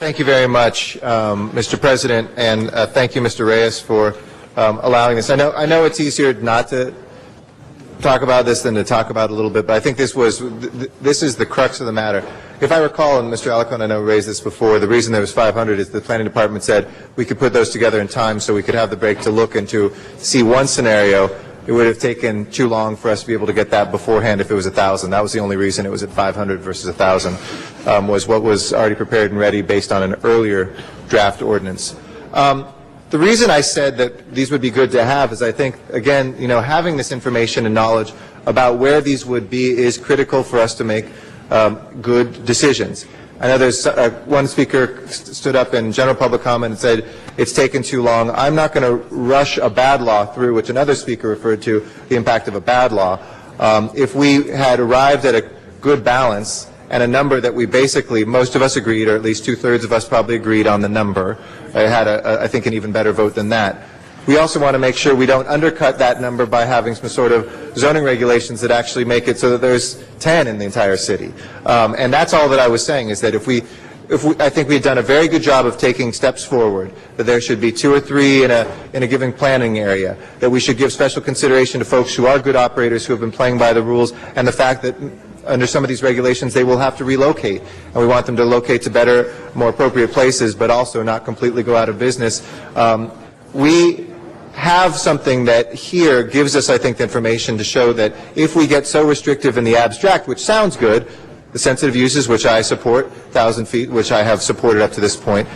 Thank you very much, Mr. President, and thank you, Mr. Reyes, for allowing this. I know it's easier not to talk about this than to talk about it a little bit, but I think this is the crux of the matter. If I recall, and Mr. Alarcon I know raised this before, the reason there was 500 is the planning department said we could put those together in time so we could have the break to look and to see one scenario. It would have taken too long for us to be able to get that beforehand if it was 1,000. That was the only reason it was at 500 versus 1,000, was what was already prepared and ready based on an earlier draft ordinance. The reason I said that these would be good to have is I think, again, having this information and knowledge about where these would be is critical for us to make good decisions. I know there's one speaker stood up in general public comment and said it's taken too long. I'm not going to rush a bad law through, which another speaker referred to, the impact of a bad law. If we had arrived at a good balance and a number that we basically, most of us agreed, or at least 2/3 of us probably agreed on the number, it had, I think, an even better vote than that. We also want to make sure we don't undercut that number by having some sort of zoning regulations that actually make it so that there's 10 in the entire city. And that's all that I was saying, is that I think we've done a very good job of taking steps forward, that there should be 2 or 3 in a given planning area, that we should give special consideration to folks who are good operators who have been playing by the rules, and the fact that under some of these regulations they will have to relocate, and we want them to locate to better, more appropriate places, but also not completely go out of business. We have something that here gives us, I think, the information to show that if we get so restrictive in the abstract, which sounds good, the sensitive uses, which I support, 1,000 feet, which I have supported up to this point,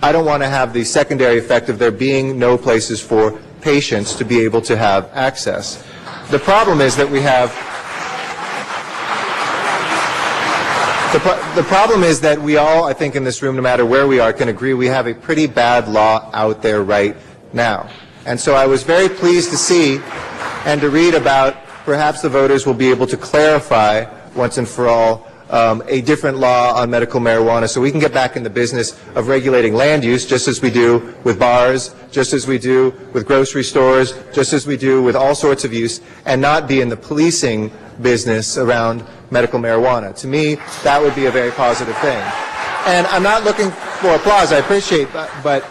I don't want to have the secondary effect of there being no places for patients to be able to have access. The problem is that we have the problem is that we all, I think, in this room, no matter where we are, can agree we have a pretty bad law out there right now. And so I was very pleased to see and to read about perhaps the voters will be able to clarify once and for all a different law on medical marijuana so we can get back in the business of regulating land use just as we do with bars, just as we do with grocery stores, just as we do with all sorts of use, and not be in the policing business around medical marijuana. To me, that would be a very positive thing. And I'm not looking for applause. I appreciate that,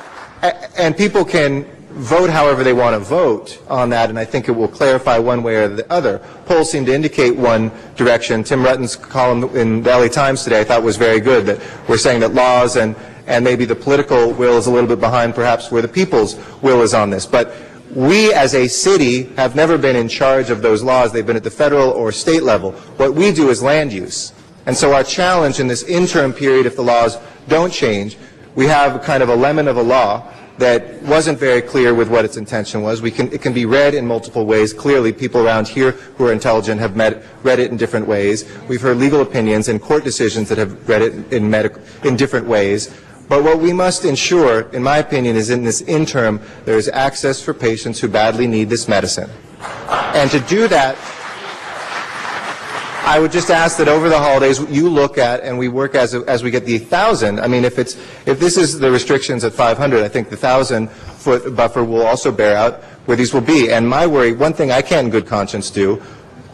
and people can vote however they want to vote on that, and I think it will clarify one way or the other. Polls seem to indicate one direction. Tim Rutten's column in the LA Times today I thought was very good, that we're saying that laws and maybe the political will is a little bit behind perhaps where the people's will is on this. But we as a city have never been in charge of those laws. They've been at the federal or state level. What we do is land use. And so our challenge in this interim period, if the laws don't change, we have kind of a lemon of a law that wasn't very clear with what its intention was. It can be read in multiple ways. Clearly, people around here who are intelligent have read it in different ways. We've heard legal opinions and court decisions that have read it in different ways. But what we must ensure, in my opinion, is in this interim, there is access for patients who badly need this medicine. And to do that, I would just ask that over the holidays you look at and we work as we get the 1,000. I mean, if this is the restrictions at 500, I think the 1,000-foot buffer will also bear out where these will be. And my worry, one thing I can in good conscience do,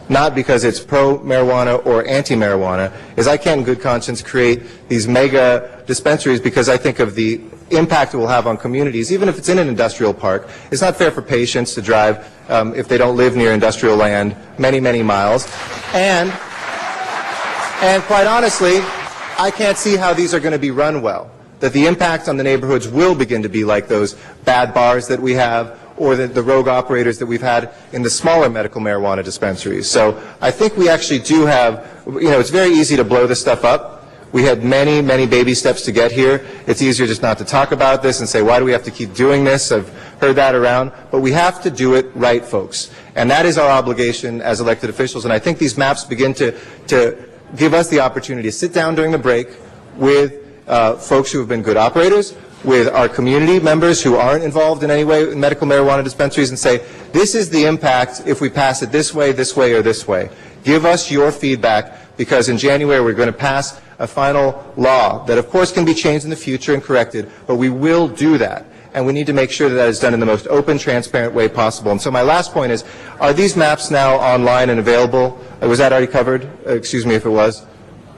not because it's pro-marijuana or anti-marijuana, is I can in good conscience create these mega dispensaries because I think of the impact it will have on communities, even if it's in an industrial park. It's not fair for patients to drive, if they don't live near industrial land, many, many miles. And quite honestly, I can't see how these are going to be run well, that the impact on the neighborhoods will begin to be like those bad bars that we have or the rogue operators that we've had in the smaller medical marijuana dispensaries. So I think we actually do have, it's very easy to blow this stuff up. We had many, many baby steps to get here. It's easier just not to talk about this and say, why do we have to keep doing this? I've heard that around. But we have to do it right, folks. And that is our obligation as elected officials. And I think these maps begin to give us the opportunity to sit down during the break with folks who have been good operators, with our community members who aren't involved in any way in medical marijuana dispensaries, and say, this is the impact if we pass it this way, or this way. Give us your feedback, because in January we're going to pass a final law that of course can be changed in the future and corrected, but we will do that. And we need to make sure that that is done in the most open, transparent way possible. And so my last point is, are these maps now online and available? Was that already covered? Excuse me if it was.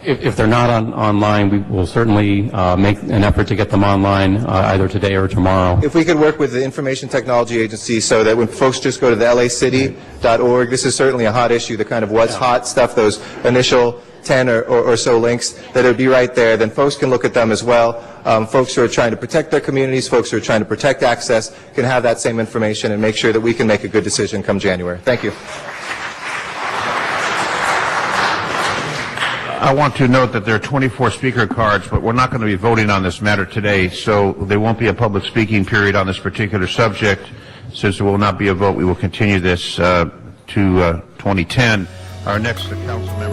If they're not online, we will certainly make an effort to get them online either today or tomorrow. If we could work with the Information Technology Agency so that when folks just go to the lacity.org, this is certainly a hot issue, the kind of what's hot stuff, those initial 10 or so links, that it would be right there. Then folks can look at them as well. Folks who are trying to protect their communities, folks who are trying to protect access can have that same information and make sure that we can make a good decision come January. Thank you. I want to note that there are 24 speaker cards, but we're not going to be voting on this matter today, so there won't be a public speaking period on this particular subject. Since there will not be a vote, we will continue this to 2010. Our next council member.